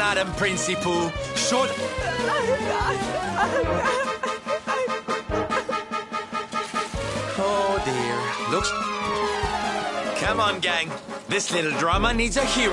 Madam Principal. Should... Oh dear. Looks... Come on, gang. This little drama needs a hero.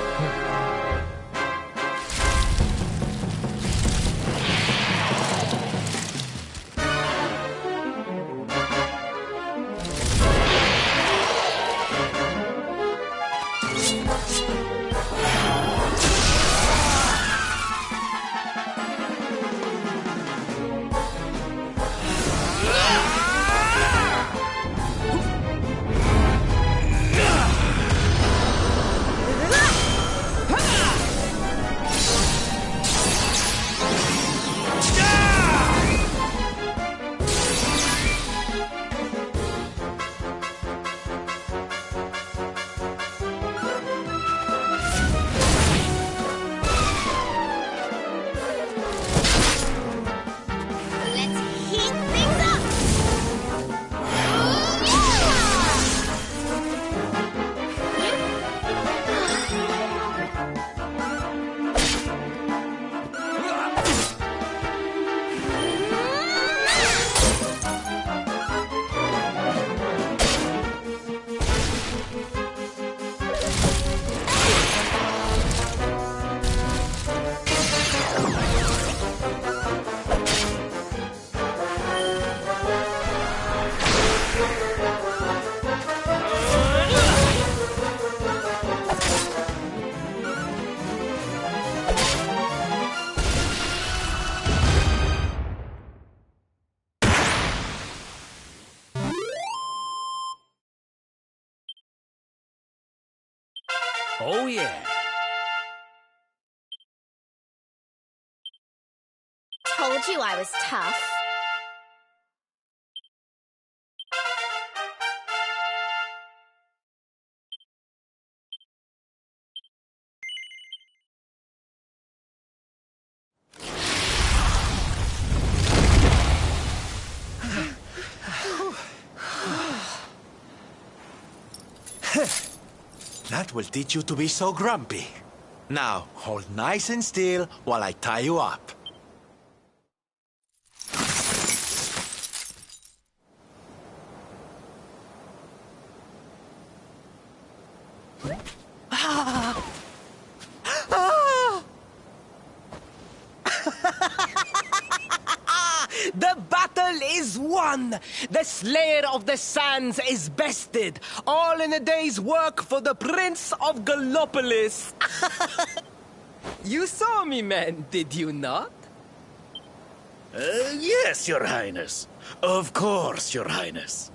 Oh, yeah. Told you I was tough. That will teach you to be so grumpy. Now, hold nice and still while I tie you up. The battle is won! The Slayer of the Sands is bested! All in a day's work for the Prince of Gallopolis! You saw me, man, did you not? Yes, Your Highness. Of course, Your Highness.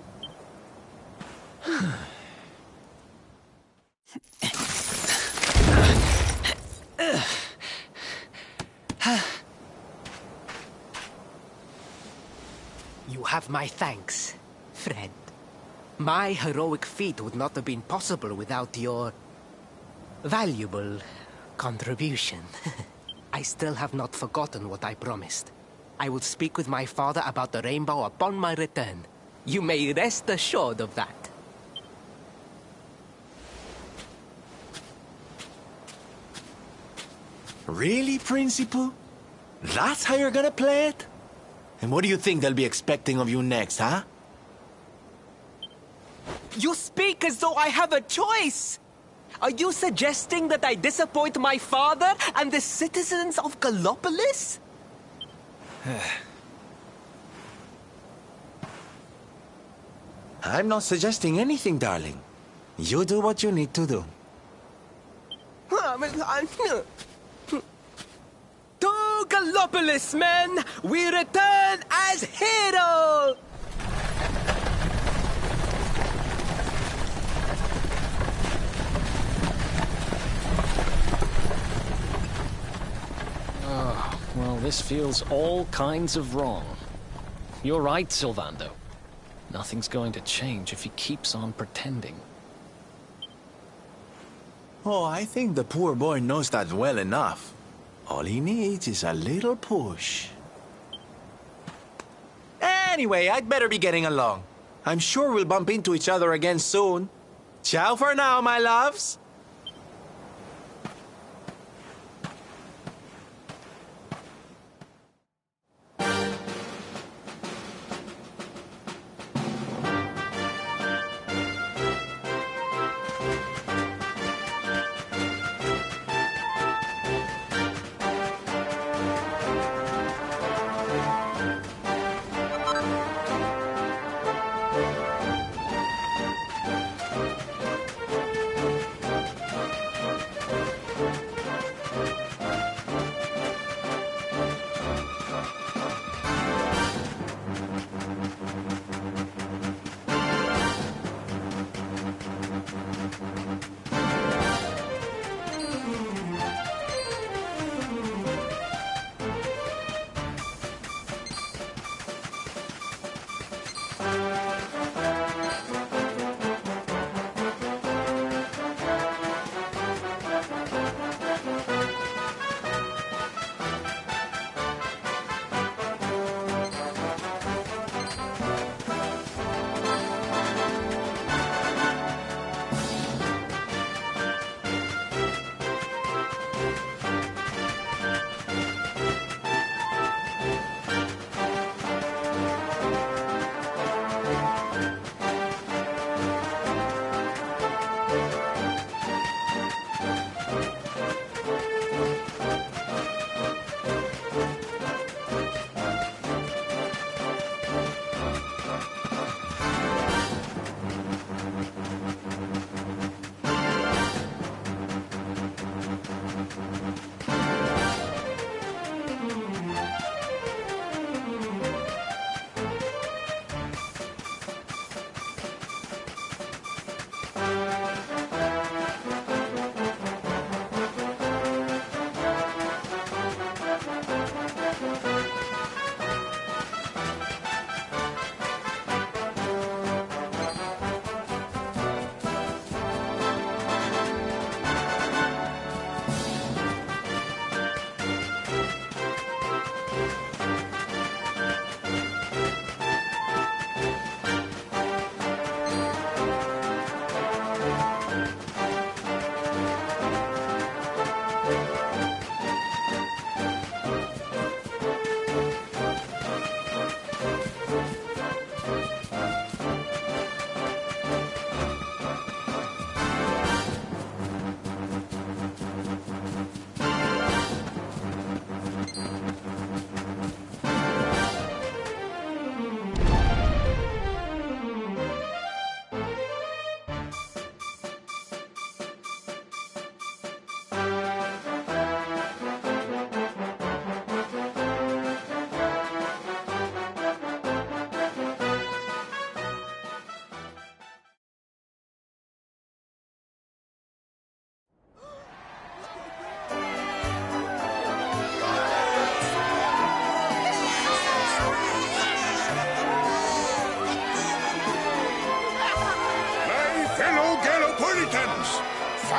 You have my thanks, friend. My heroic feat would not have been possible without your valuable contribution. I still have not forgotten what I promised. I will speak with my father about the rainbow upon my return. You may rest assured of that. Really, Principal? That's how you're gonna play it? And what do you think they'll be expecting of you next, huh? You speak as though I have a choice! Are you suggesting that I disappoint my father and the citizens of Gallopolis? I'm not suggesting anything, darling. You do what you need to do. To Gallopolis, men! We return as heroes! Well, this feels all kinds of wrong. You're right, Sylvando. Nothing's going to change if he keeps on pretending. Oh, I think the poor boy knows that well enough. All he needs is a little push. Anyway, I'd better be getting along. I'm sure we'll bump into each other again soon. Ciao for now, my loves.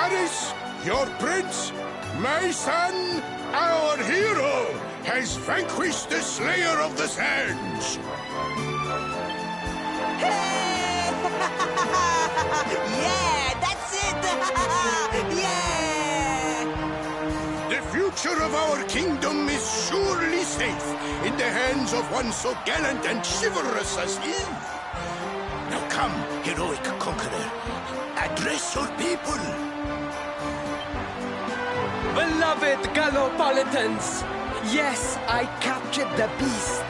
Paris, your prince, my son, our hero, has vanquished the Slayer of the Sands. Yeah, that's it! Yeah! The future of our kingdom is surely safe in the hands of one so gallant and chivalrous as he. Now come, heroic conqueror, address your people. Beloved Gallopolitans, yes, I captured the beast,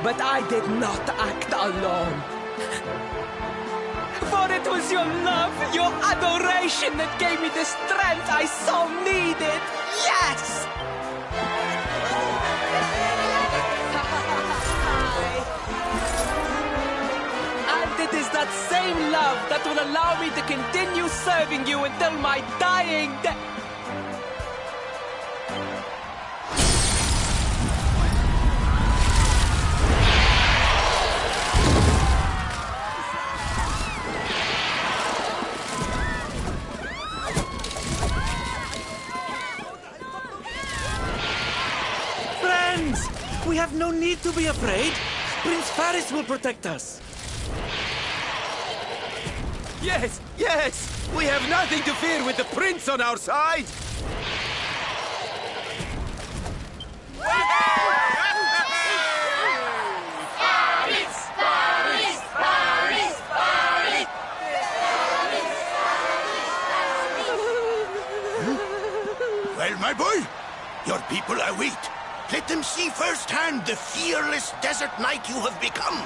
but I did not act alone. For it was your love, your adoration that gave me the strength I so needed. Yes! And it is that same love that will allow me to continue serving you until my dying day. We have no need to be afraid. Prince Paris will protect us. Yes, yes! We have nothing to fear with the prince on our side! Well, my boy, your people await. Let them see firsthand the fearless desert knight you have become.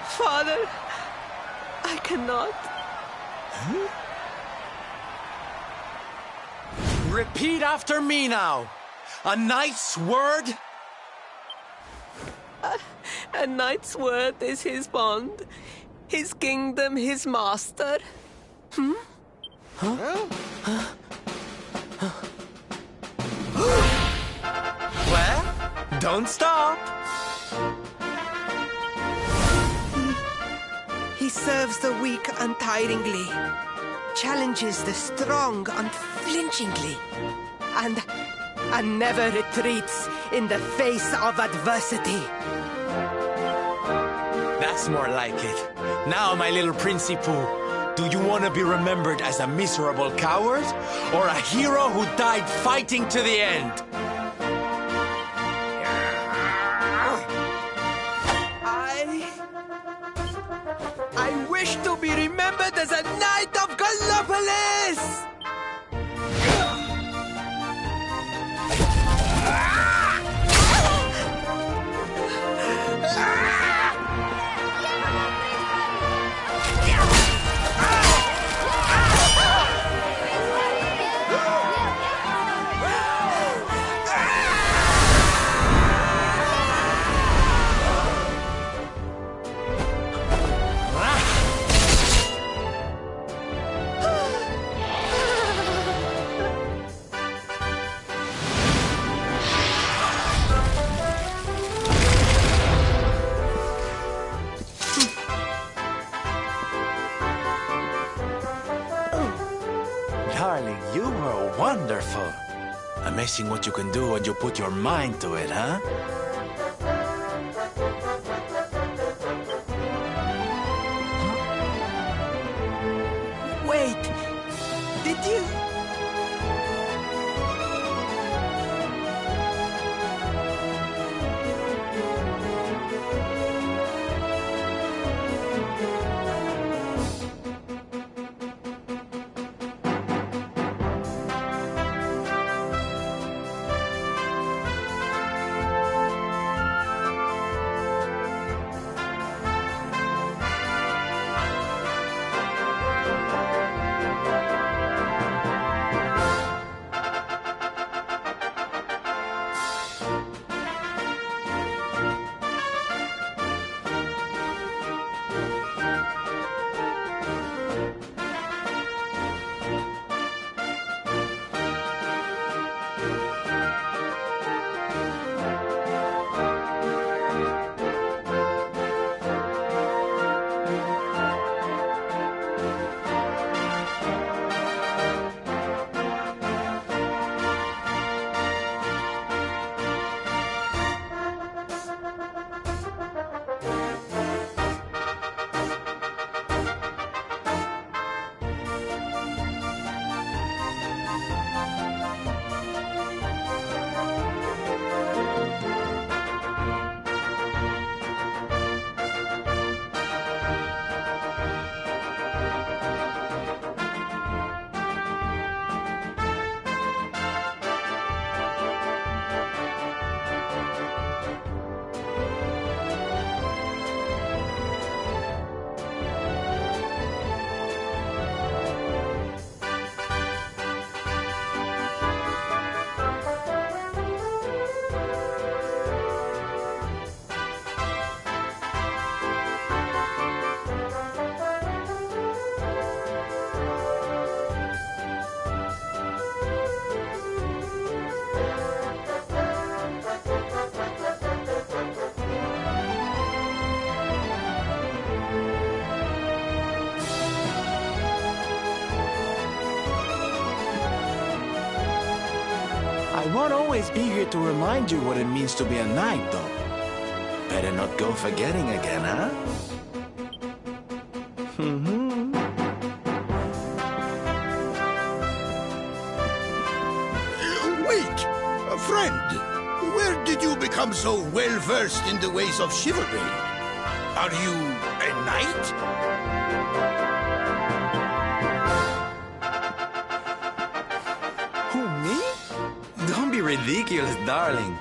Father, I cannot. Repeat after me now. A knight's word? A knight's word is his bond, his kingdom, his master. Well, don't stop. He serves the weak untiringly, challenges the strong unflinchingly, and never retreats in the face of adversity. That's more like it. Now, my little Princey Pooh, do you want to be remembered as a miserable coward or a hero who died fighting to the end? I wish to be remembered as a knight of Gallopolis! Darling, you were wonderful. Amazing what you can do when you put your mind to it, huh? Wait, did you? won't always be here to remind you what it means to be a knight, though. Better not go forgetting again, huh? Wait! Friend! Where did you become so well-versed in the ways of chivalry? Are you a knight? Who, me? Don't be ridiculous, darling.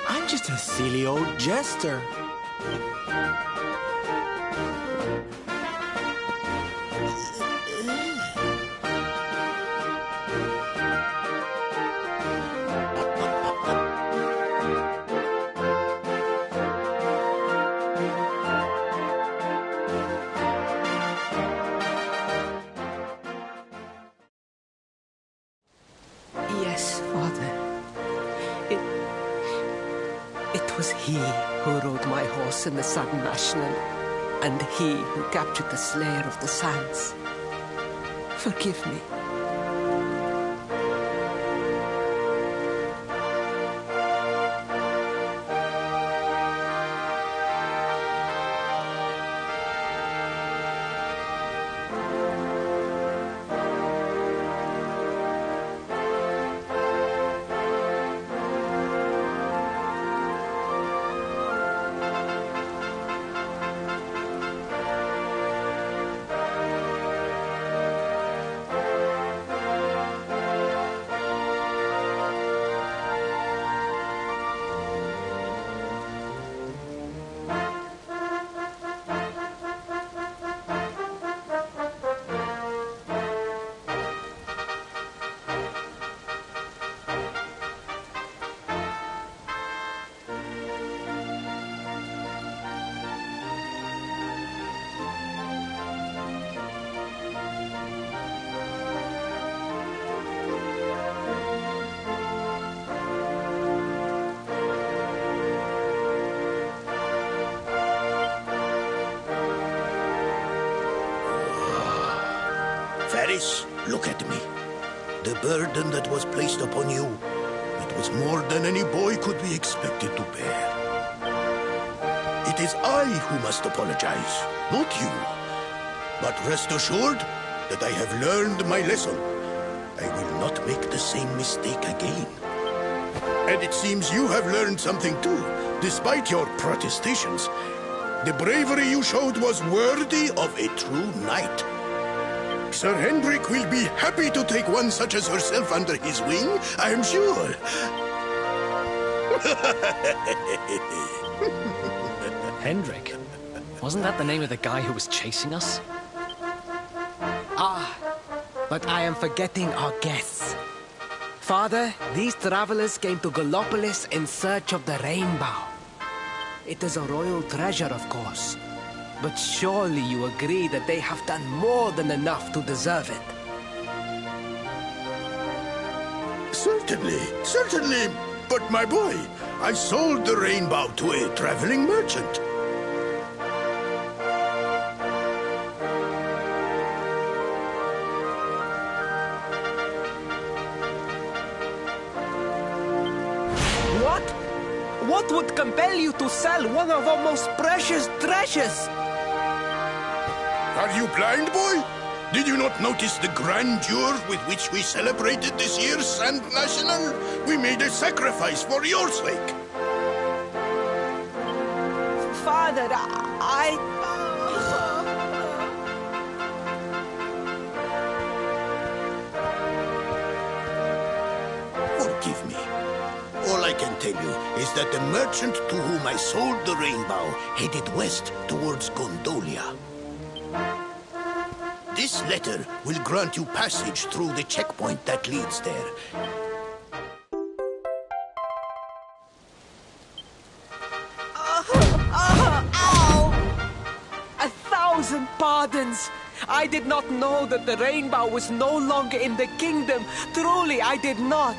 I'm just a silly old jester. Yes, Father. It was he who rode my horse in the Southern National, and he who captured the Slayer of the Sands. Forgive me. Varys, look at me. The burden that was placed upon you, it was more than any boy could be expected to bear. It is I who must apologize, not you. But rest assured that I have learned my lesson. I will not make the same mistake again. And it seems you have learned something too, despite your protestations. The bravery you showed was worthy of a true knight. Sir Hendrik will be happy to take one such as herself under his wing, I am sure. Hendrik? Wasn't that the name of the guy who was chasing us? Ah, but I am forgetting our guests. Father, these travelers came to Gallopolis in search of the rainbow. It is a royal treasure, of course. But surely you agree that they have done more than enough to deserve it. Certainly. But my boy, I sold the rainbow to a traveling merchant. What? What would compel you to sell one of our most precious treasures? Are you blind, boy? Did you not notice the grandeur with which we celebrated this year's Sand National? We made a sacrifice for your sake. Father, Forgive me. All I can tell you is that the merchant to whom I sold the rainbow headed west towards Gondolia. This letter will grant you passage through the checkpoint that leads there. Ow! 1,000 pardons! I did not know that the rainbow was no longer in the kingdom. Truly, I did not.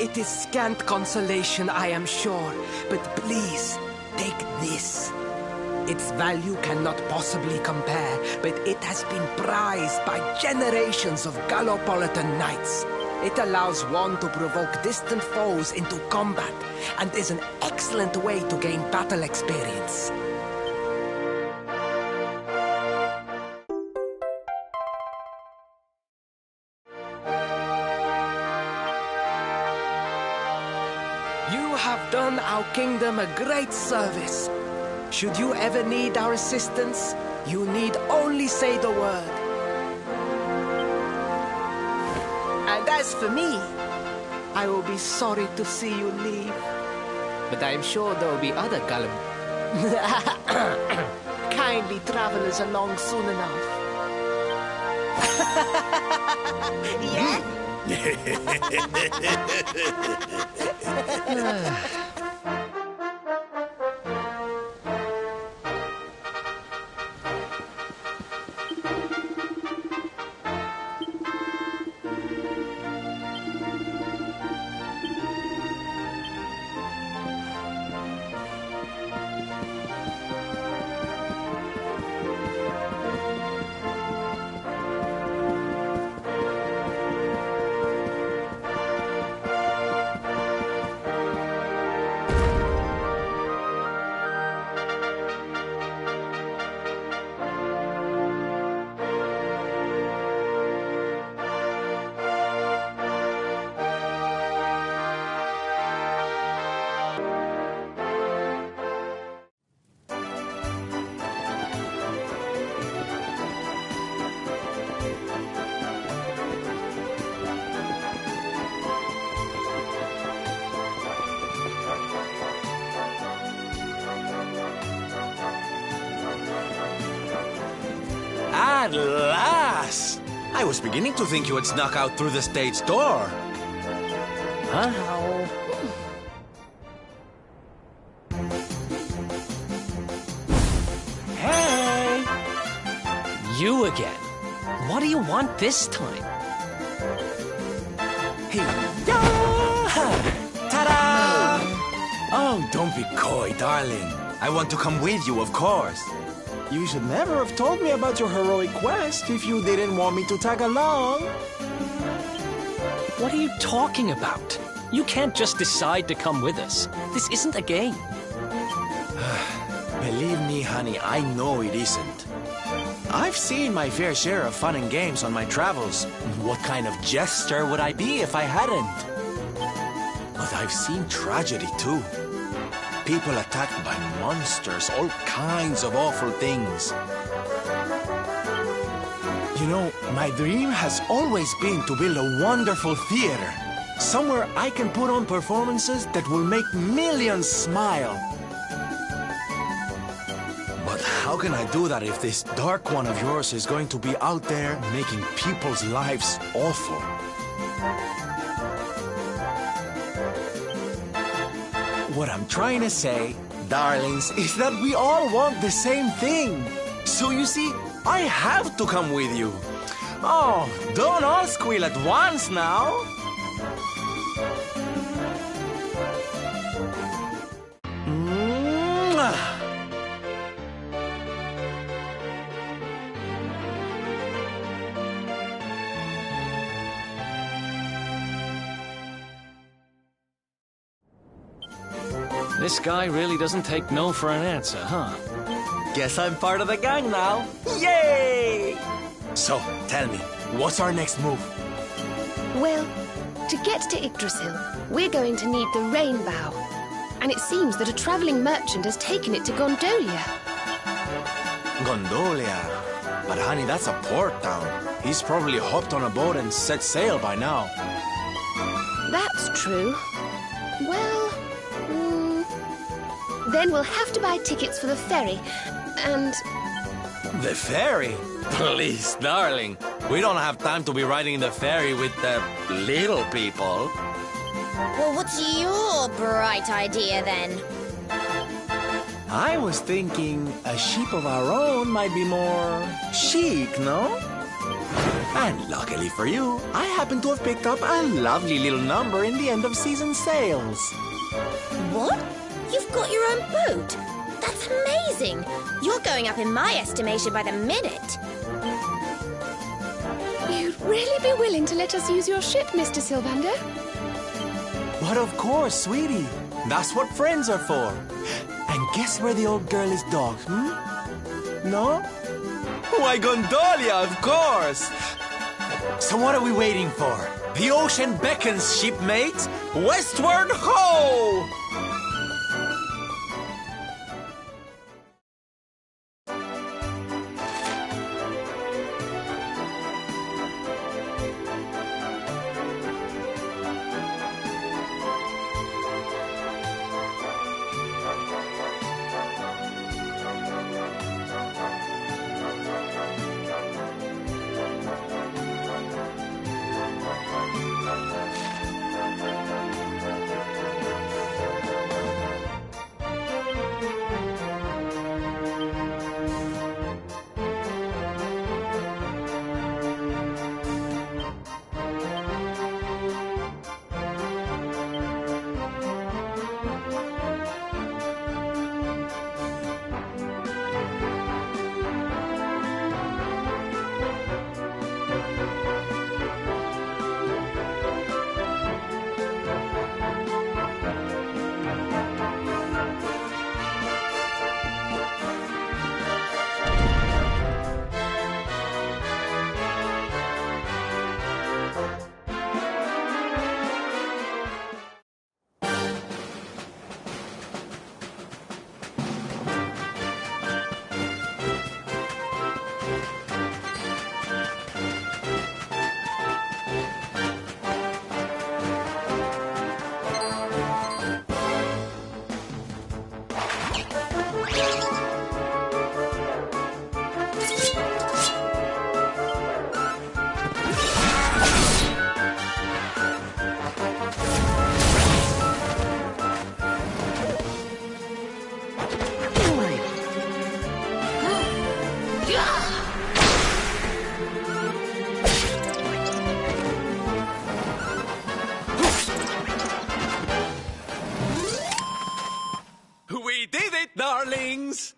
It is scant consolation, I am sure. But please, take this. Its value cannot possibly compare, but it has been prized by generations of Gallopolitan knights. It allows one to provoke distant foes into combat, and is an excellent way to gain battle experience. You have done our kingdom a great service. Should you ever need our assistance, you need only say the word. And as for me, I will be sorry to see you leave. But I am sure there will be other kindly travelers along soon enough. Yeah? At last! I was beginning to think you had snuck out through the stage door. Huh? Hey! You again? What do you want this time? Ta-da! Oh, don't be coy, darling. I want to come with you, of course. You should never have told me about your heroic quest if you didn't want me to tag along. What are you talking about? You can't just decide to come with us. This isn't a game. Believe me, honey, I know it isn't. I've seen my fair share of fun and games on my travels. What kind of jester would I be if I hadn't? But I've seen tragedy, too. People attacked by monsters, all kinds of awful things. You know, my dream has always been to build a wonderful theater. Somewhere I can put on performances that will make millions smile. But how can I do that if this dark one of yours is going to be out there making people's lives awful? What I'm trying to say, darlings, is that we all want the same thing. So you see, I have to come with you. Oh, don't all squeal at once now. Mwah. This guy really doesn't take no for an answer, huh? Guess I'm part of the gang now. Yay! So, tell me, what's our next move? Well, to get to Yggdrasil, we're going to need the Rainbow. And it seems that a traveling merchant has taken it to Gondolia. Gondolia? But honey, that's a port town. He's probably hopped on a boat and set sail by now. That's true. Well, then we'll have to buy tickets for the ferry, and... The ferry? Please, darling. We don't have time to be riding the ferry with the little people. Well, what's your bright idea then? I was thinking a ship of our own might be more chic, no? And luckily for you, I happen to have picked up a lovely little number in the end of season sales. What? You've got your own boat? That's amazing! You're going up in my estimation by the minute. You'd really be willing to let us use your ship, Mr. Sylvander? But of course, sweetie. That's what friends are for. And guess where the old girl is docked, No? Why, Gondolia, of course! So what are we waiting for? The ocean beckons, shipmate! Westward ho! We did it, darlings!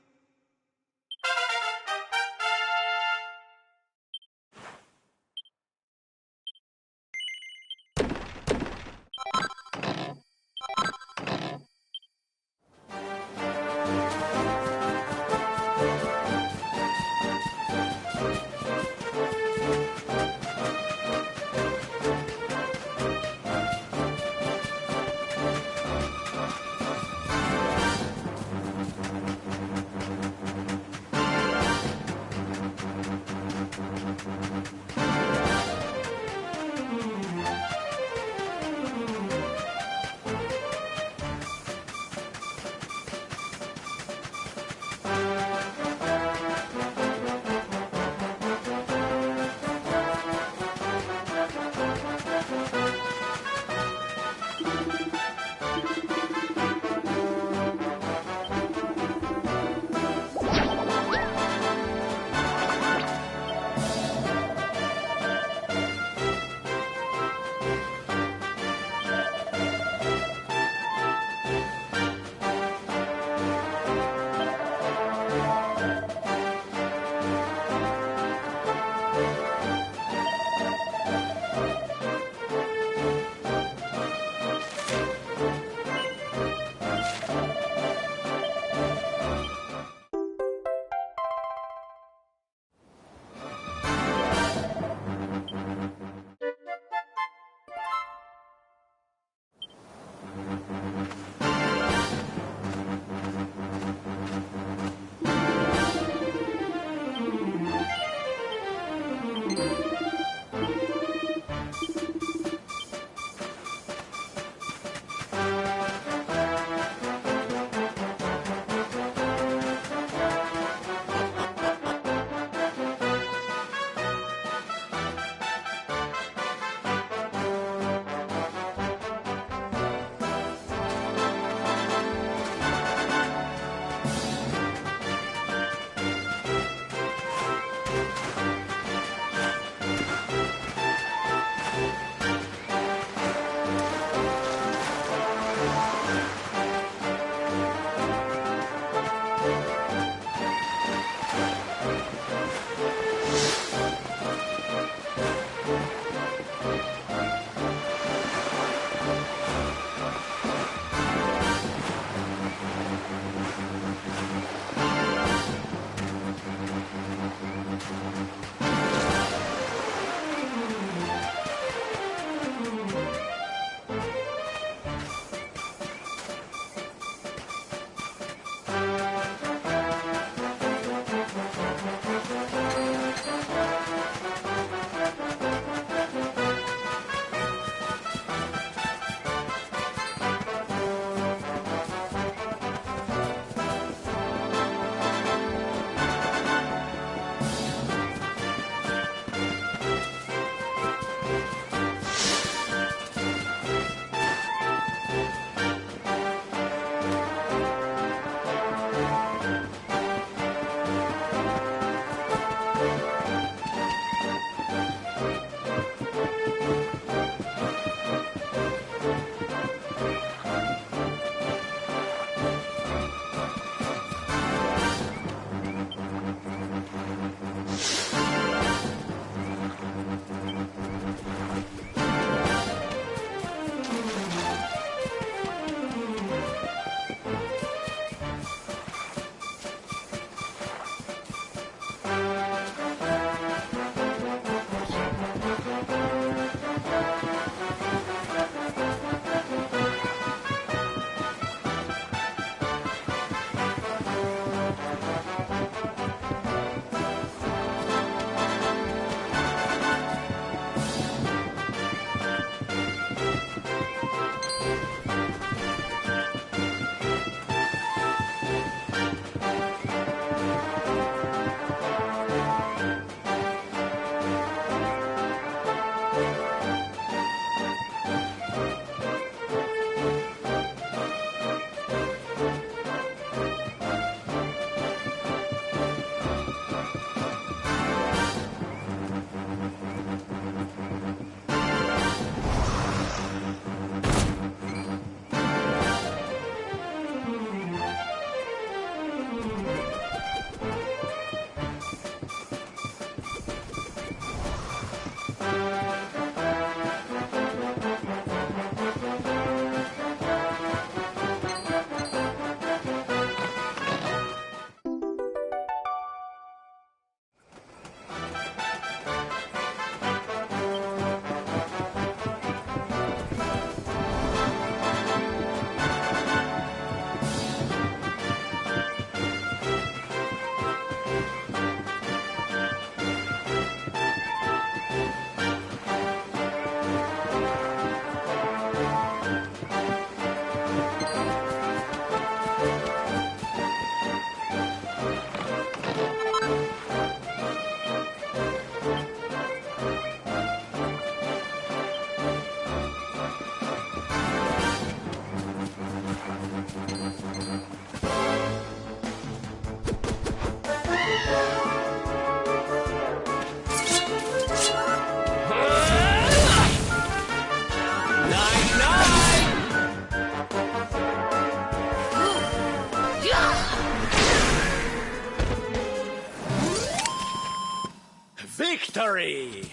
Victory!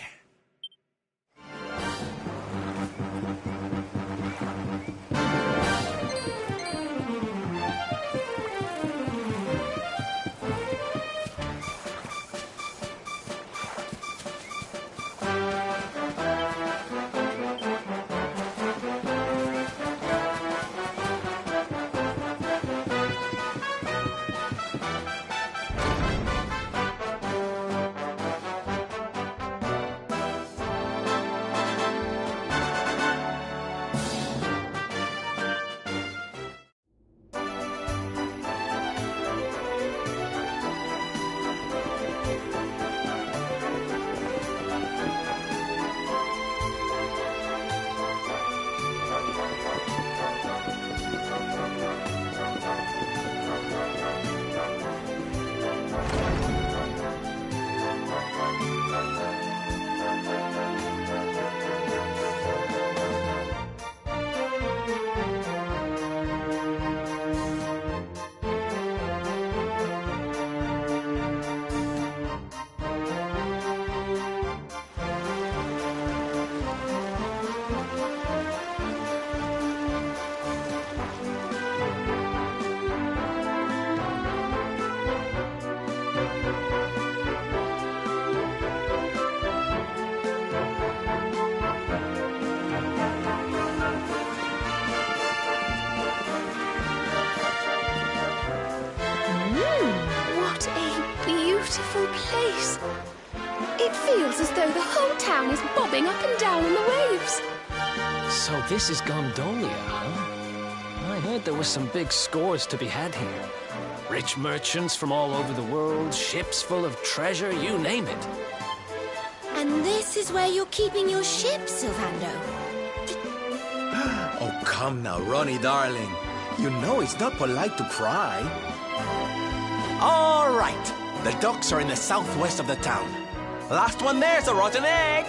What a beautiful place. It feels as though the whole town is bobbing up and down on the waves. So this is Gondolia, huh? I heard there were some big scores to be had here. Rich merchants from all over the world, ships full of treasure, you name it. And this is where you're keeping your ship, Sylvando. Oh, come now, Ronnie, darling. You know it's not polite to cry. All right. The docks are in the southwest of the town. Last one there's a rotten egg.